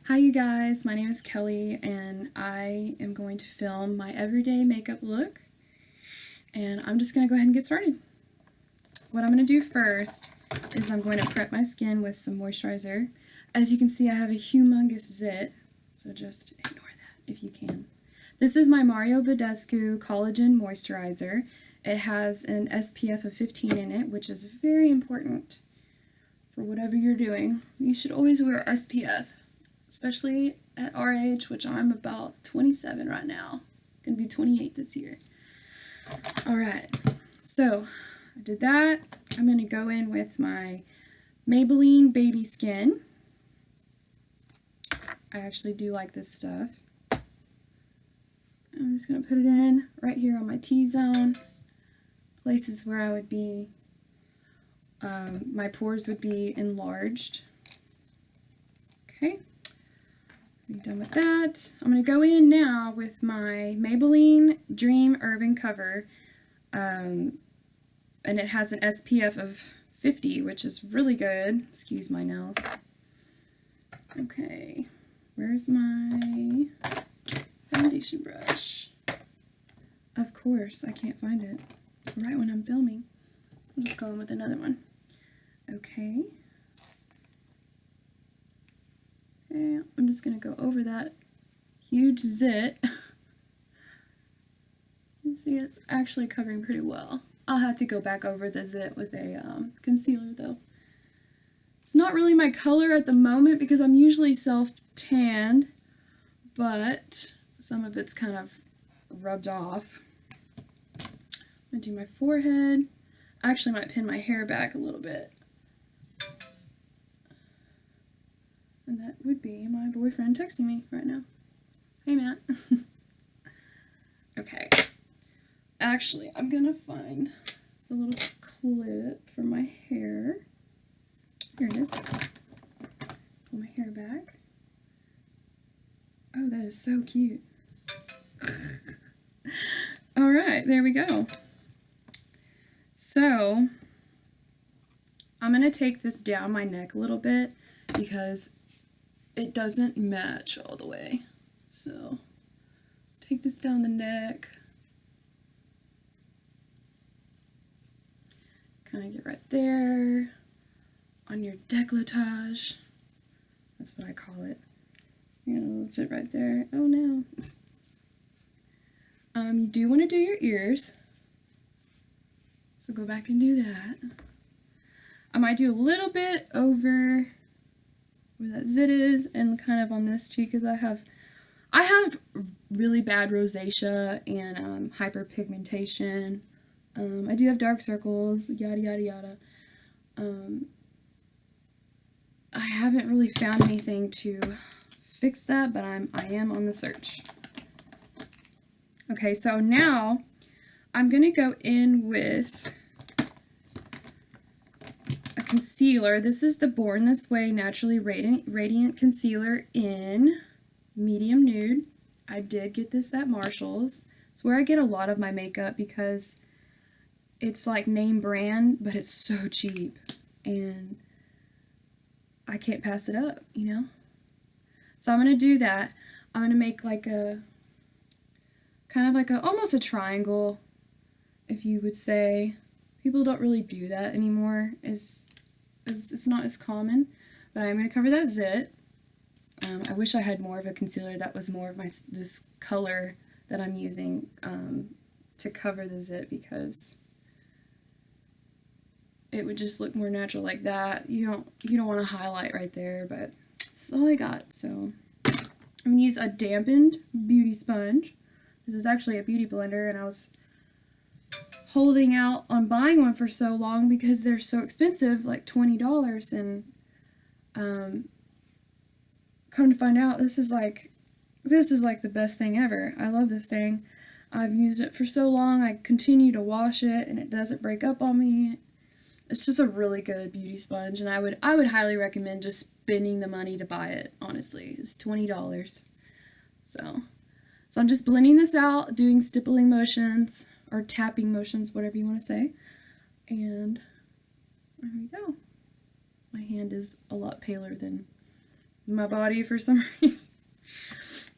Hi you guys, my name is Kelly and I am going to film my everyday makeup look, and I'm just going to go ahead and get started. What I'm going to do first is I'm going to prep my skin with some moisturizer. As you can see, I have a humongous zit, so just ignore that if you can. This is my Badescu Collagen Moisturizer. It has an SPF of 15 in it, which is very important for whatever you're doing. You should always wear SPF. Especially at our age, which I'm about 27 right now. Gonna be 28 this year. Alright, so I did that. I'm gonna go in with my Maybelline Baby Skin. I actually do like this stuff. I'm just gonna put it in right here on my T-zone. Places where I would be, my pores would be enlarged. Okay. I'm done with that. I'm going to go in now with my Maybelline Dream Urban Cover, and it has an SPF of 50, which is really good. Excuse my nails. Okay, where's my foundation brush? Of course, I can't find it right when I'm filming. I'll just go in with another one. Okay. Okay, I'm just going to go over that huge zit. You see, it's actually covering pretty well. I'll have to go back over the zit with a concealer, though. It's not really my color at the moment because I'm usually self-tanned, but some of it's kind of rubbed off. I'm going to do my forehead. I actually might pin my hair back a little bit. And that would be my boyfriend texting me right now. Hey, Matt. Okay. Actually, I'm gonna find the little clip for my hair. Here it is. Pull my hair back. Oh, that is so cute. Alright, there we go. So, I'm gonna take this down my neck a little bit because it doesn't match all the way. So, take this down the neck. Kind of get right there on your décolletage. That's what I call it. You know, sit right there. Oh no. You do want to do your ears. So go back and do that. I might do a little bit over where that zit is and kind of on this cheek because I have really bad rosacea and hyperpigmentation. I do have dark circles, yada yada yada. I haven't really found anything to fix that, but I am on the search. Okay, so now I'm gonna go in with concealer. This is the Born This Way Naturally Radiant Concealer in Medium Nude. I did get this at Marshall's. It's where I get a lot of my makeup because it's like name brand, but it's so cheap. And I can't pass it up, you know? So I'm going to do that. I'm going to make like a, kind of like a, almost a triangle, if you would say. People don't really do that anymore. It's not as common, but I'm going to cover that zit. I wish I had more of a concealer that was more of this color that I'm using to cover the zit because it would just look more natural like that. You don't want to highlight right there, but this is all I got. So I'm going to use a dampened beauty sponge. This is actually a beauty blender, and I was holding out on buying one for so long because they're so expensive, like $20, and come to find out this is like the best thing ever. I love this thing. I've used it for so long. I continue to wash it and it doesn't break up on me. It's just a really good beauty sponge, and I would highly recommend just spending the money to buy it. Honestly, it's $20. So I'm just blending this out, doing stippling motions or tapping motions, whatever you want to say. And there we go. My hand is a lot paler than my body for some reason.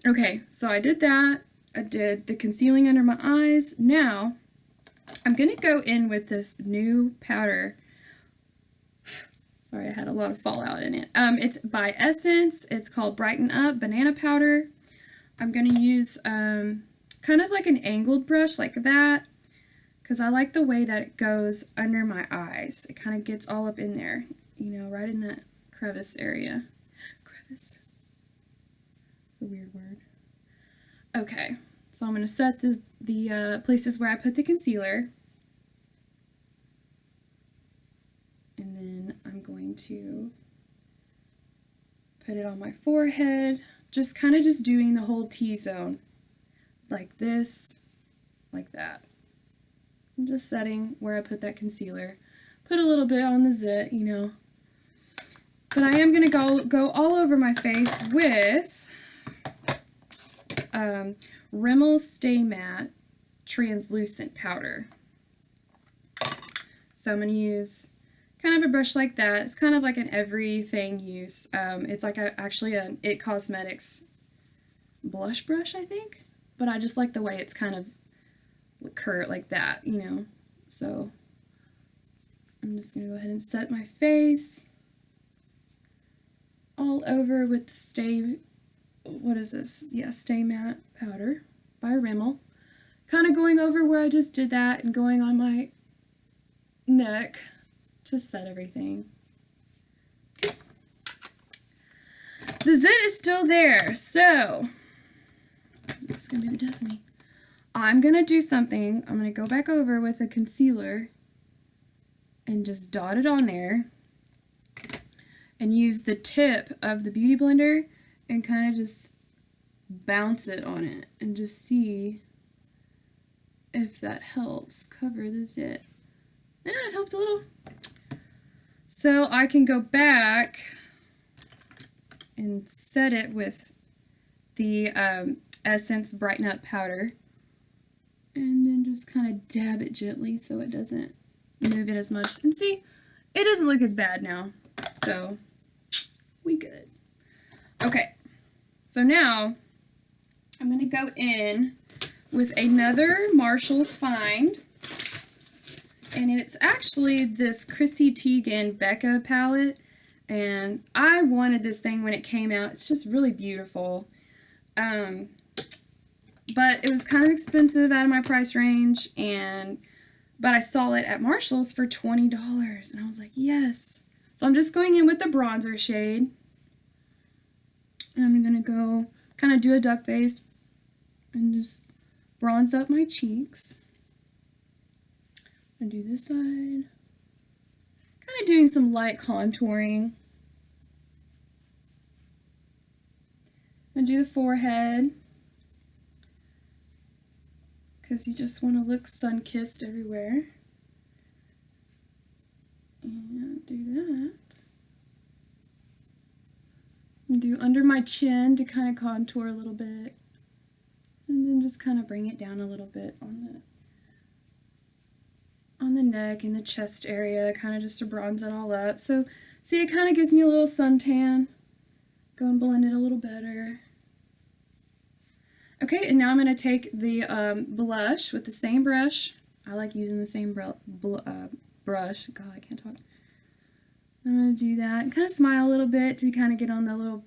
Okay, so I did that. I did the concealing under my eyes. Now, I'm going to go in with this new powder. Sorry, I had a lot of fallout in it. It's by Essence. It's called Brighten Up Banana Powder. I'm going to use kind of like an angled brush like that, because I like the way that it goes under my eyes. It kind of gets all up in there, you know, right in that crevice area. Crevice. It's a weird word. Okay, so I'm going to set the places where I put the concealer. And then I'm going to put it on my forehead, just kind of just doing the whole T-zone, like this, like that. I'm just setting where I put that concealer. Put a little bit on the zit, you know. But I am going to go all over my face with Rimmel Stay Matte Translucent Powder. So I'm going to use kind of a brush like that. It's kind of like an everything use. It's like actually an It Cosmetics blush brush, I think. But I just like the way it's kind of curved like that, you know. So I'm just going to go ahead and set my face all over with the what is this? Yeah, Stay Matte Powder by Rimmel. Kind of going over where I just did that and going on my neck to set everything. The zit is still there, so this is going to be the death of me. I'm going to do something. I'm going to go back over with a concealer and just dot it on there and use the tip of the Beauty Blender and kind of just bounce it on it and just see if that helps cover the zit. Yeah, it helped a little. So I can go back and set it with the Essence Brighten Up powder and then just kind of dab it gently so it doesn't move it as much. And see, it doesn't look as bad now. So we good. Okay, so now I'm going to go in with another Marshall's Find. And it's actually this Chrissy Teigen Becca palette. And I wanted this thing when it came out. It's just really beautiful. But it was kind of expensive out of my price range. But I saw it at Marshall's for $20. And I was like, yes. So I'm just going in with the bronzer shade. And I'm going to go kind of do a duck face and just bronze up my cheeks. I'm going to do this side. Kind of doing some light contouring. I'm going to do the forehead, because you just want to look sun-kissed everywhere. And do that. And do under my chin to kind of contour a little bit. And then just kind of bring it down a little bit on the neck and the chest area, kind of just to bronze it all up. So, see, it kind of gives me a little suntan. Go and blend it a little better. Okay, and now I'm going to take the blush with the same brush. I like using the same brush. God, I can't talk. I'm going to do that and kind of smile a little bit to kind of get on the little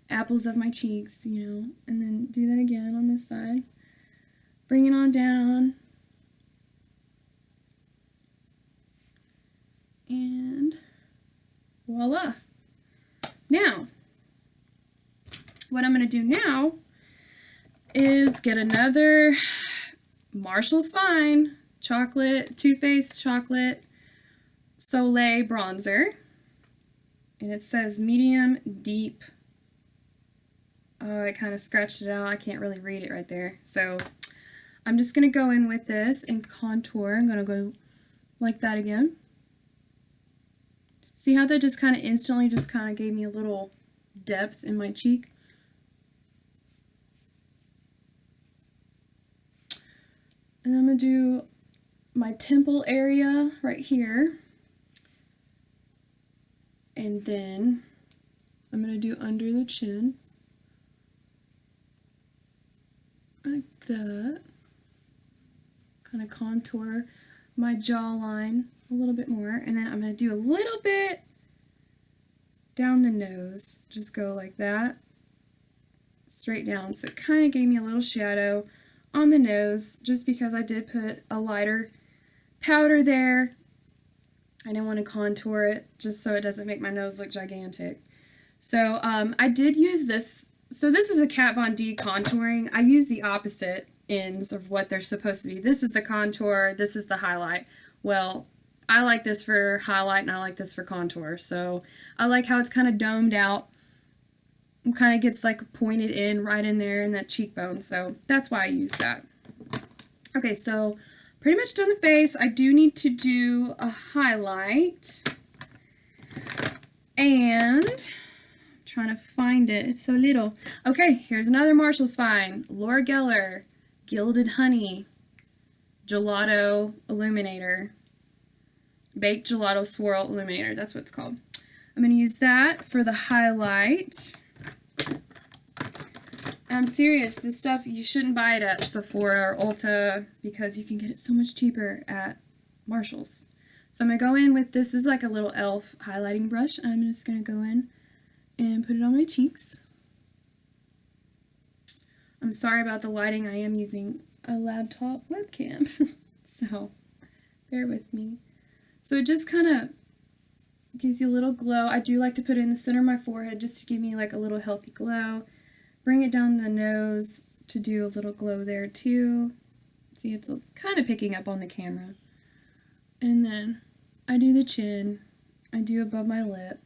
apples of my cheeks, you know, and then do that again on this side. Bring it on down. And voila. Now, what I'm going to do now is get another Marshall's Fine Too Faced Chocolate Soleil bronzer. And it says medium deep. Oh, I kind of scratched it out. I can't really read it right there. So I'm just going to go in with this and contour. I'm going to go like that again. See how that just kind of instantly just kind of gave me a little depth in my cheek? And I'm going to do my temple area right here. And then I'm going to do under the chin. Like that. Kind of contour my jawline a little bit more. And then I'm going to do a little bit down the nose. Just go like that. Straight down. So it kind of gave me a little shadow on the nose just because I did put a lighter powder there. I didn't want to contour it just so it doesn't make my nose look gigantic. So I did use this. So this is a Kat Von D contouring. I use the opposite ends of what they're supposed to be. This is the contour. This is the highlight. Well, I like this for highlight and I like this for contour. So I like how it's kind of domed out. It kind of gets like pointed in right in there in that cheekbone. So that's why I use that. Okay, so pretty much done the face. I do need to do a highlight. And I'm trying to find it. It's so little. Okay, here's another Marshall's find. Laura Geller, Gilded Honey, Gelato Illuminator. Baked Gelato Swirl Illuminator. That's what it's called. I'm going to use that for the highlight. I'm serious. This stuff, you shouldn't buy it at Sephora or Ulta because you can get it so much cheaper at Marshall's. So I'm going to go in with this. This is like a little e.l.f. highlighting brush. And I'm just going to go in and put it on my cheeks. I'm sorry about the lighting. I am using a laptop webcam. So bear with me. So it just kind of gives you a little glow. I do like to put it in the center of my forehead just to give me like a little healthy glow. Bring it down the nose to do a little glow there too. See, it's kind of picking up on the camera. And then I do the chin. I do above my lip.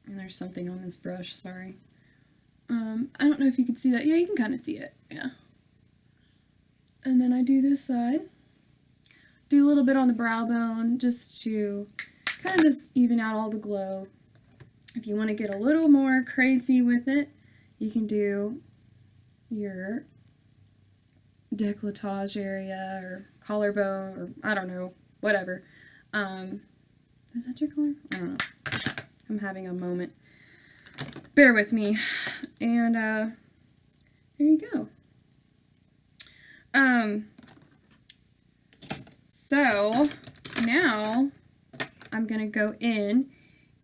And there's something on this brush, sorry. I don't know if you can see that. Yeah, you can kind of see it. Yeah. And then I do this side. Do a little bit on the brow bone just to kind of just even out all the glow. If you want to get a little more crazy with it, you can do your décolletage area or collarbone or I don't know, whatever. Is that your color? I don't know. I'm having a moment. Bear with me. And there you go. So now I'm going to go in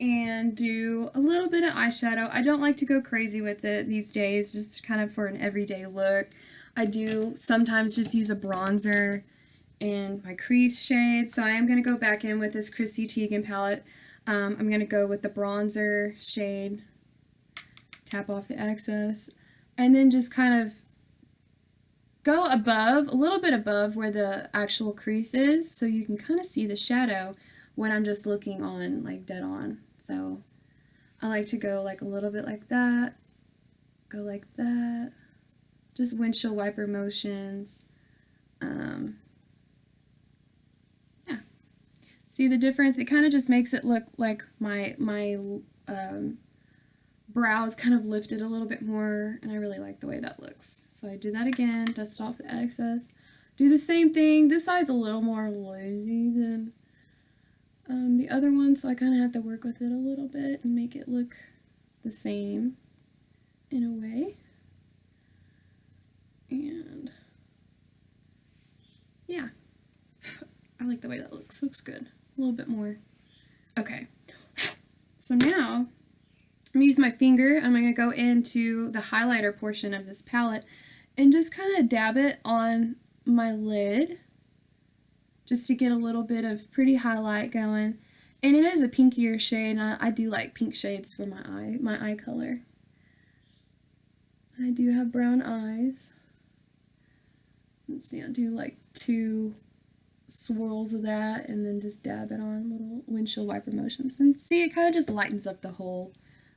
and do a little bit of eyeshadow. I don't like to go crazy with it these days, just kind of for an everyday look. I do sometimes just use a bronzer in my crease shade, so I am going to go back in with this Chrissy Teigen palette. I'm going to go with the bronzer shade, tap off the excess, and then just kind of go above, a little bit above where the actual crease is, so you can kind of see the shadow when I'm just looking on, like dead on. So I like to go like a little bit like that, go like that, just windshield wiper motions. Yeah. See the difference? It kind of just makes it look like my brow is kind of lifted a little bit more, and I really like the way that looks. So I do that again, dust off the excess. Do the same thing. This side's a little more lazy than the other one, so I kind of have to work with it a little bit and make it look the same in a way. And yeah, I like the way that looks. Looks good. A little bit more. Okay, so now I'm going to use my finger. I'm going to go into the highlighter portion of this palette and just kind of dab it on my lid just to get a little bit of pretty highlight going. And it is a pinkier shade, and I do like pink shades for my eye color. I do have brown eyes. Let's see, I'll do like 2 swirls of that and then just dab it on, little windshield wiper motions. And see, it kind of just lightens up the whole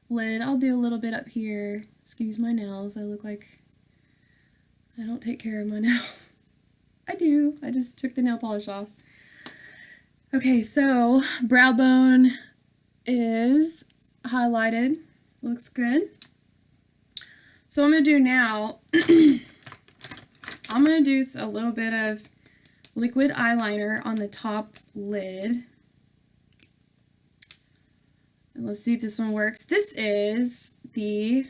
lid. I'll do a little bit up here. Excuse my nails. I look like I don't take care of my nails. I do. I just took the nail polish off. Okay, so brow bone is highlighted. Looks good. So what I'm going to do now, I'm going to do a little bit of liquid eyeliner on the top lid. Let's see if this one works. This is the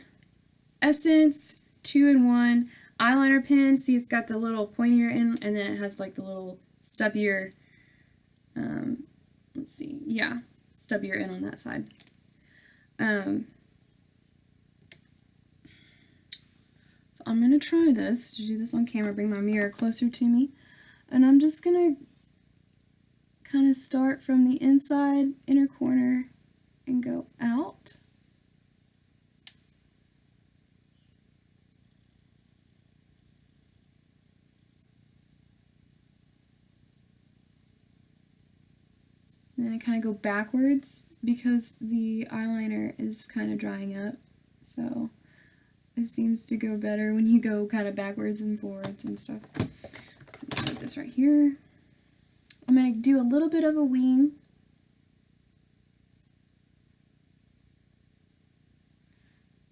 Essence 2-in-1 eyeliner pen. See, it's got the little pointier end, and then it has like the little stubbier, let's see, yeah, stubbier end on that side. So I'm going to try this, to do this on camera, bring my mirror closer to me, and I'm just going to kind of start from the inside inner corner and go out. And then I kind of go backwards because the eyeliner is kind of drying up, so it seems to go better when you go kind of backwards and forwards and stuff. Let's set this right here. I'm going to do a little bit of a wing.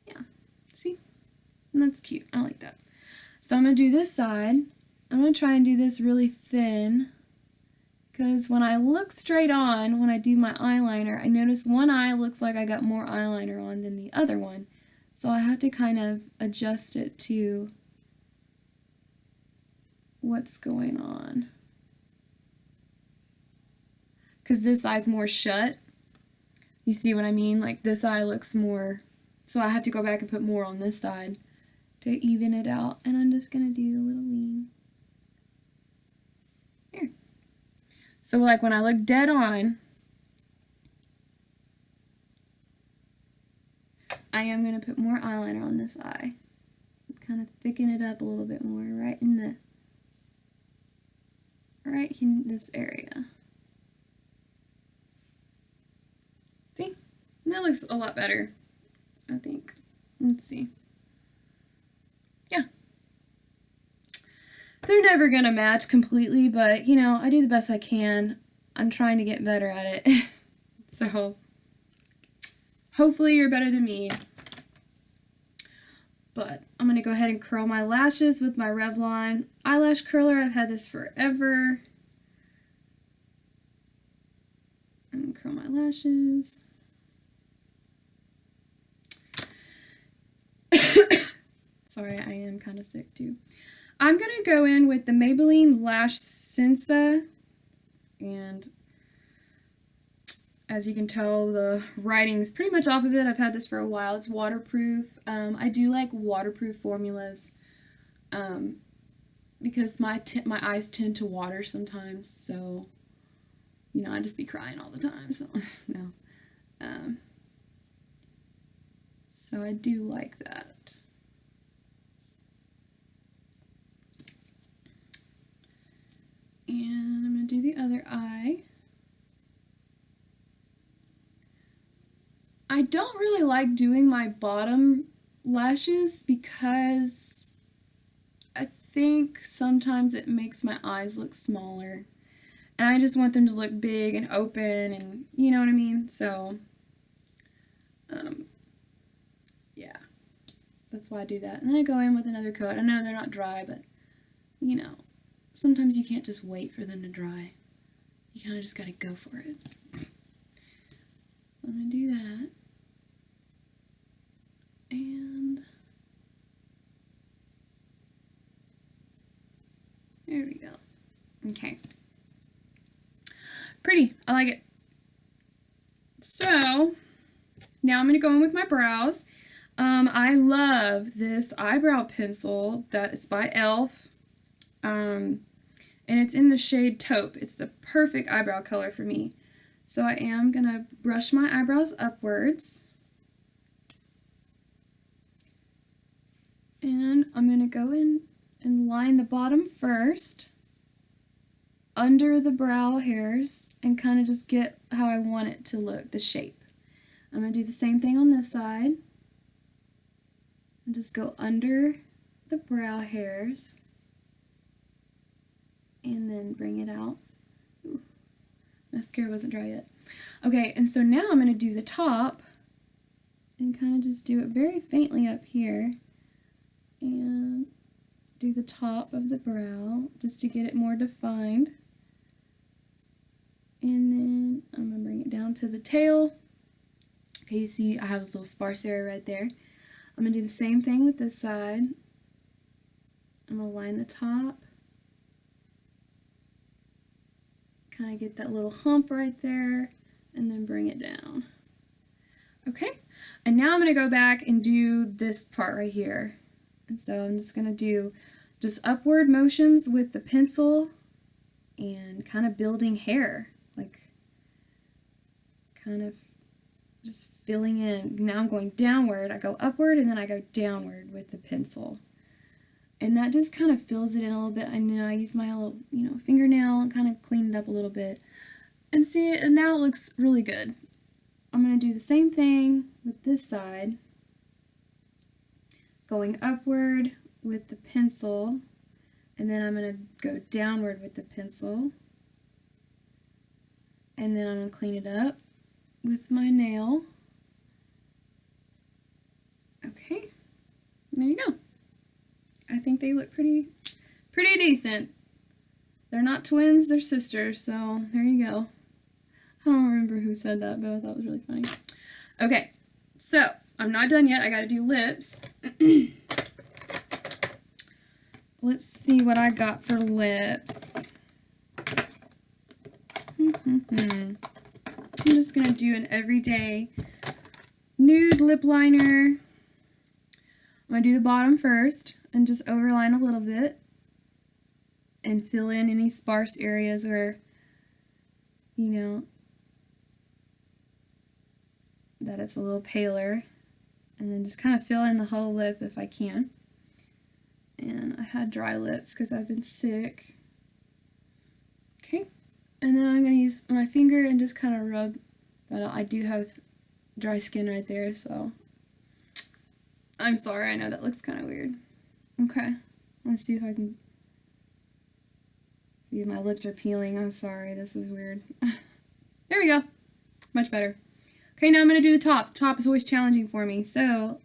Yeah, see? And that's cute. I like that. So I'm going to do this side. I'm going to try and do this really thin, because when I look straight on, when I do my eyeliner, I notice one eye looks like I got more eyeliner on than the other one. So I have to kind of adjust it to what's going on. Because this eye's more shut. You see what I mean? Like this eye looks more, so I have to go back and put more on this side to even it out. And I'm just going to do a little wing. Here. So like when I look dead on, I am going to put more eyeliner on this eye. Kind of thicken it up a little bit more right in this area. See? That looks a lot better, I think. Let's see. Yeah. They're never going to match completely, but, you know, I do the best I can. I'm trying to get better at it. So, hopefully you're better than me. But I'm going to go ahead and curl my lashes with my Revlon eyelash curler. I've had this forever. And curl my lashes. Sorry, I am kind of sick too. I'm going to go in with the Maybelline Lash Sensa, and as you can tell, the writing's pretty much off of it. I've had this for a while. It's waterproof. I do like waterproof formulas because my eyes tend to water sometimes, so, you know, I just be crying all the time, so, no. So I do like that. And I'm going to do the other eye. I don't really like doing my bottom lashes because I think sometimes it makes my eyes look smaller. And I just want them to look big and open and, you know what I mean? So, yeah. That's why I do that. And then I go in with another coat. I know they're not dry, but, you know, sometimes you can't just wait for them to dry. You kind of just got to go for it. I'm going to do that. And there we go. Okay. Pretty. I like it. So, now I'm going to go in with my brows. I love this eyebrow pencil that is by e.l.f. And it's in the shade Taupe. It's the perfect eyebrow color for me. So I am going to brush my eyebrows upwards. And I'm going to go in and line the bottom first, under the brow hairs, and kind of just get how I want it to look, the shape. I'm going to do the same thing on this side. And just go under the brow hairs. And then bring it out. Ooh, mascara wasn't dry yet. Okay, and so now I'm going to do the top and kind of just do it very faintly up here and do the top of the brow just to get it more defined. And then I'm going to bring it down to the tail Okay, you see I have a little sparse area right there. I'm going to do the same thing with this side. I'm going to line the top. Kind of get that little hump right there, and then bring it down. Okay, and now I'm going to go back and do this part right here. And so I'm just going to do just upward motions with the pencil and kind of building hair, like kind of just filling in. Now I'm going downward. I go upward and then I go downward with the pencil. And that just kind of fills it in a little bit. I know I use my little, fingernail and kind of clean it up a little bit. And see, and now it looks really good. I'm going to do the same thing with this side. Going upward with the pencil. And then I'm going to go downward with the pencil. And then I'm going to clean it up with my nail. Okay, there you go. I think they look pretty decent. They're not twins, they're sisters, so there you go. I don't remember who said that, but I thought it was really funny. Okay, so I'm not done yet. I gotta do lips. Let's see what I got for lips. I'm just gonna do an everyday nude lip liner. I'm gonna do the bottom first and just overline a little bit and fill in any sparse areas where, that it's a little paler, and then just kind of fill in the whole lip if I can. And I had dry lips because I've been sick. Okay, and then I'm going to use my finger and just kind of rub that out. I do have dry skin right there, so I'm sorry, I know that looks kind of weird. Okay, let's see if I can see if my lips are peeling. I'm sorry, this is weird. There we go, much better. Okay, now I'm going to do the top. The top is always challenging for me, so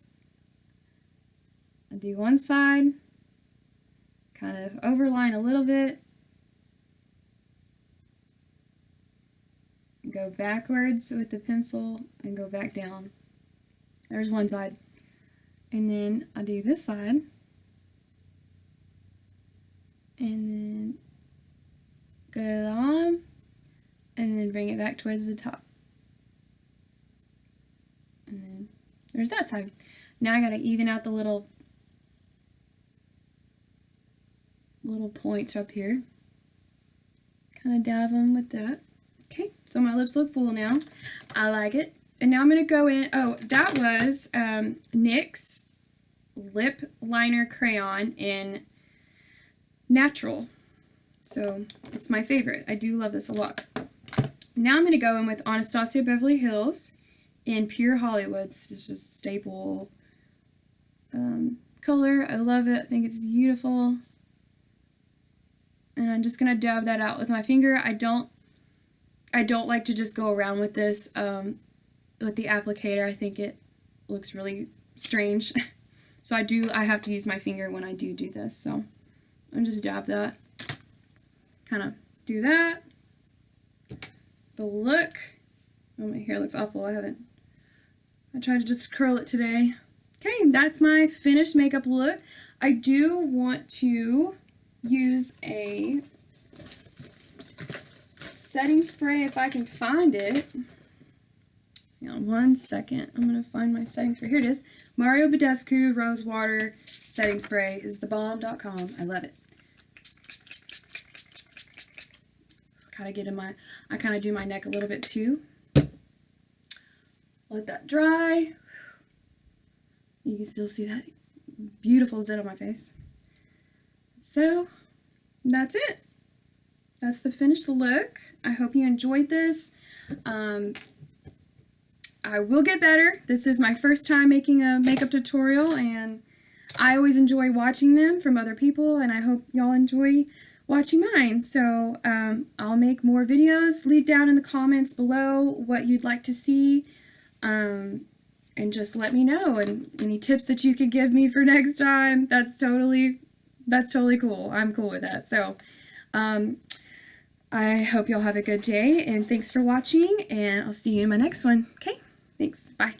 I'll do one side, kind of overline a little bit, go backwards with the pencil, and go back down. There's one side. And then I'll do this side, and then go to the bottom, and then bring it back towards the top. And then there's that side. Now I gotta even out the little points up here. Kind of dab them with that. Okay, so my lips look full now. I like it. And now I'm gonna go in. Oh, that was NYX lip liner crayon in Natural. So it's my favorite. I do love this a lot. Now I'm gonna go in with Anastasia Beverly Hills in Pure Hollywood. This is just staple color. I love it. I think it's beautiful. And I'm just gonna dab that out with my finger. I don't like to just go around with this with the applicator. I think it looks really strange. So I have to use my finger when I do this. So I'm just dab that. Kind of do that. The look. Oh, my hair looks awful. I tried to just curl it today. Okay, that's my finished makeup look. I do want to use a setting spray if I can find it. Hang on 1 second. I'm going to find my setting spray. Here it is. Mario Badescu Rose Water Setting Spray is thebomb.com. I love it. I kind of do my neck a little bit too. Let that dry. You can still see that beautiful zit on my face. So that's it. That's the finished look. I hope you enjoyed this. I will get better. This is my first time making a makeup tutorial, and I always enjoy watching them from other people, and I hope y'all enjoy watching mine. So I'll make more videos. Leave down in the comments below what you'd like to see, and just let me know, and any tips that you could give me for next time. That's totally cool. I'm cool with that. So I hope y'all have a good day, and thanks for watching, and I'll see you in my next one. Okay, Thanks. Bye.